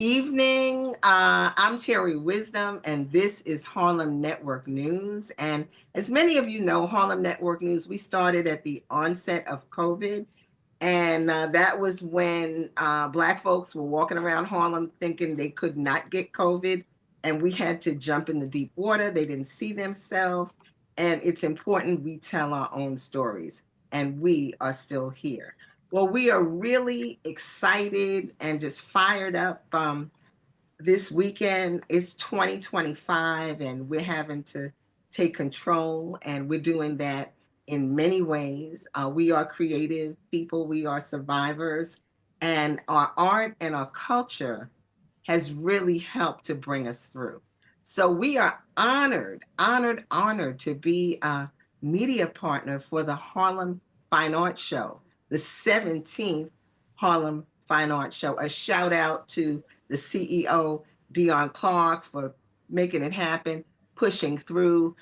Evening. I'm Terri Wisdom, and this is Harlem Network News. And as many of you know, Harlem Network News, we started at the onset of COVID. And that was when Black folks were walking around Harlem thinking they could not get COVID. And we had to jump in the deep water. They didn't see themselves. And it's important we tell our own stories. And we are still here. Well, we are really excited and just fired up. This weekend is 2025, and we're having to take control, and we're doing that in many ways. We are creative people, we are survivors, and our art and our culture has really helped to bring us through. So we are honored to be a media partner for the Harlem Fine Art Show, the 17th Harlem Fine Art Show. A shout out to the CEO, Dion Clark, for making it happen, pushing through.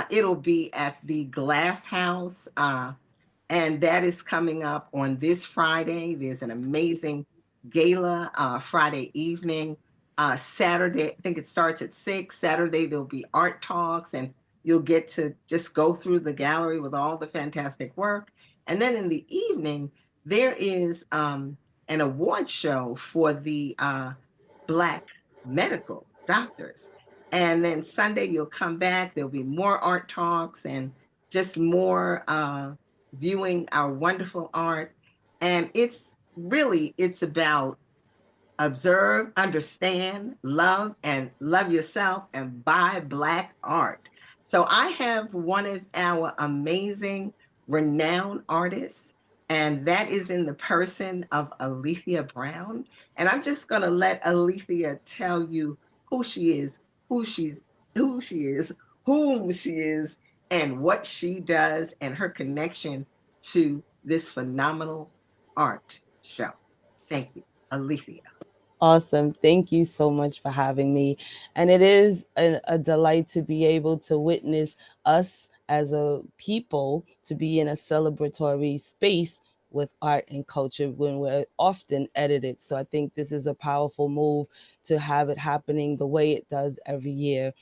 It'll be at the Glass House, and that is coming up on this Friday. There's an amazing gala Friday evening. Saturday, I think it starts at 6. Saturday, there'll be art talks, and you'll get to just go through the gallery with all the fantastic work. And then in the evening, there is an award show for the Black medical doctors. And then Sunday, you'll come back. There'll be more art talks and just more viewing our wonderful art. And it's about observe, understand, love, and love yourself and buy Black art. So I have one of our amazing, renowned artists, and that is in the person of Aleathia Brown. And I'm just going to let Aleathia tell you who she is, who she's, who she is, whom she is, and what she does, and her connection to this phenomenal art show. Thank you, Aleathia. Awesome. Thank you so much for having me. And it is a delight to be able to witness us as a people to be in a celebratory space with art and culture when we're often edited. So I think this is a powerful move to have it happening the way it does every year.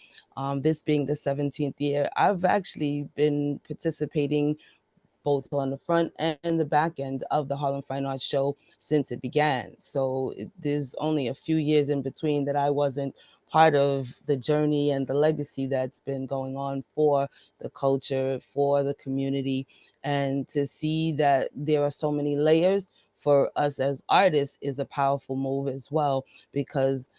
This being the 17th year, I've actually been participating both on the front and the back end of the Harlem Fine Arts Show since it began. So there's only a few years in between that I wasn't part of the journey and the legacy that's been going on for the culture, for the community. And to see that there are so many layers for us as artists is a powerful move as well, because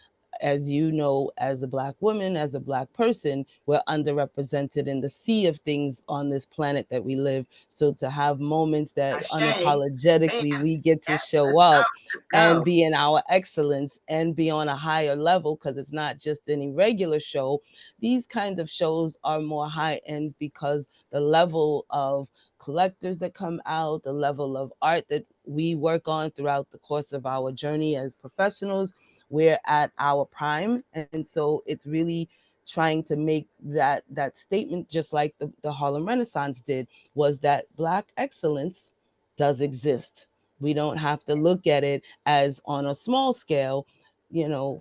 as you know, as a Black woman, as a Black person, we're underrepresented in the sea of things on this planet that we live. So to have moments that Ashay. Man, unapologetically we get to yes, show let's go. up Let's and go. be in our excellence and be on a higher level, because it's not just any regular show. These kinds of shows are more high end because the level of collectors that come out, the level of art that we work on throughout the course of our journey as professionals, we're at our prime. And so it's really trying to make that statement, just like the Harlem Renaissance did, was that Black excellence does exist. We don't have to look at it as on a small scale,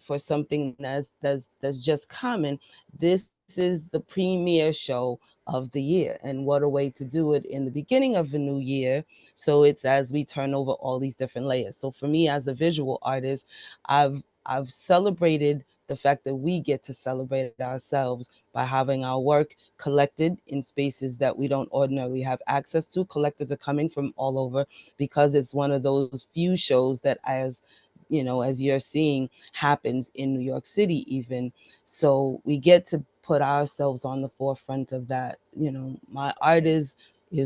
for something that's just common. This is the premier show of the year, and what a way to do it in the beginning of a new year. So it's as we turn over all these different layers. So for me as a visual artist, I've celebrated the fact that we get to celebrate ourselves by having our work collected in spaces that we don't ordinarily have access to. Collectors are coming from all over because it's one of those few shows that, as you're seeing, happens in New York City even. So we get to put ourselves on the forefront of that. My art is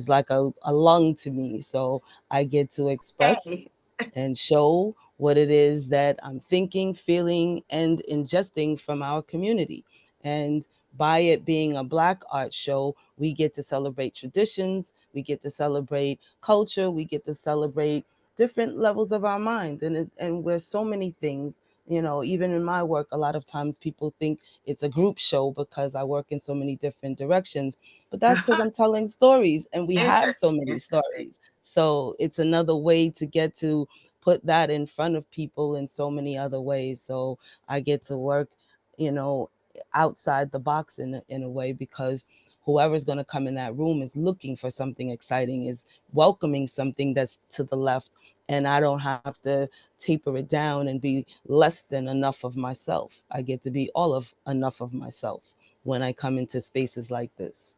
like a lung to me. So I get to express Hey, and show what it is that I'm thinking, feeling, and ingesting from our community. And by it being a Black art show, we get to celebrate traditions, we get to celebrate culture, we get to celebrate different levels of our mind. And we're so many things. Even in my work, a lot of times people think it's a group show because I work in so many different directions. But that's because I'm telling stories and we have so interesting, many interesting. stories. So it's another way to get to put that in front of people in so many other ways. So I get to work, you know, outside the box in a way, because whoever's going to come in that room is looking for something exciting, is welcoming something that's to the left, and I don't have to taper it down and be less than enough of myself. I get to be all of enough of myself when I come into spaces like this.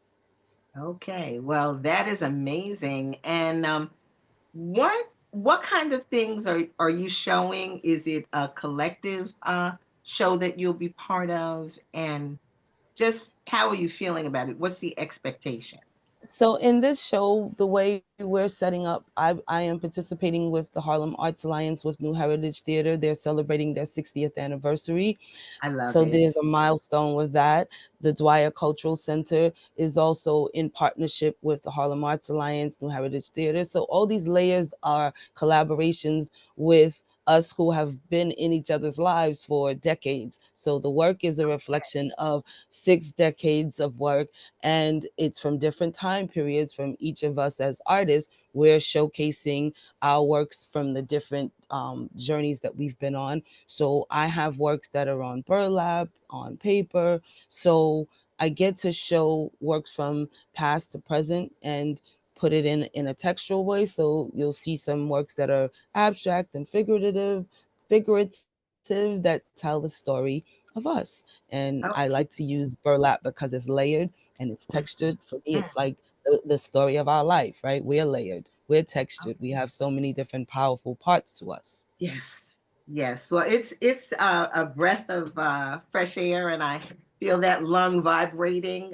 Okay, well, that is amazing. And what kind of things are you showing? Is it a collective show that you'll be part of? And just how are you feeling about it? What's the expectation? So in this show, the way we're setting up, I am participating with the Harlem Arts Alliance with New Heritage Theater. They're celebrating their 60th anniversary. I love So it. there's a milestone with that. The Dwyer Cultural Center is also in partnership with the Harlem Arts Alliance, New Heritage Theater. So all these layers are collaborations with us who have been in each other's lives for decades. So the work is a reflection of 6 decades of work, and it's from different time periods from each of us as artists. We're showcasing our works from the different journeys that we've been on. So I have works that are on burlap, on paper. So I get to show works from past to present and put it in a textual way. So you'll see some works that are abstract and figurative that tell the story of us. And I like to Okay. use burlap because it's layered and it's textured. For me, Mm. it's like the story of our life, right? We're layered, we're textured, we have so many different powerful parts to us. Yes. Yes. Well, it's a breath of fresh air, and I feel that lung vibrating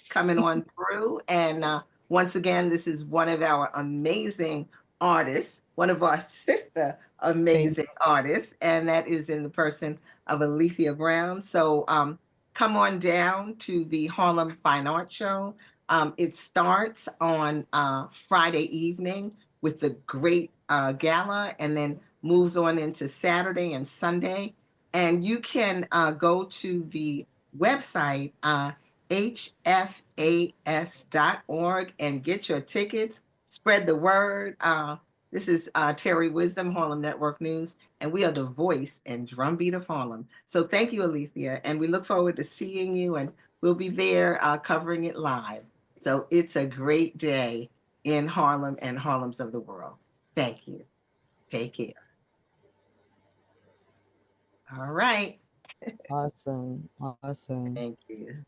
coming on through. And once again, this is one of our amazing artists, one of our sister Thank amazing artists, and that is in the person of Aleathia Brown. So come on down to the Harlem Fine Art Show. It starts on Friday evening with the great gala, and then moves on into Saturday and Sunday. And you can go to the website, hfas.org, and get your tickets, spread the word. This is Terri Wisdom, Harlem Network News, and we are the voice and drumbeat of Harlem. So thank you, Aleathia, and we look forward to seeing you, and we'll be there covering it live. So it's a great day in Harlem and Harlems of the world. Thank you. Take care. All right. Awesome, awesome. Thank you.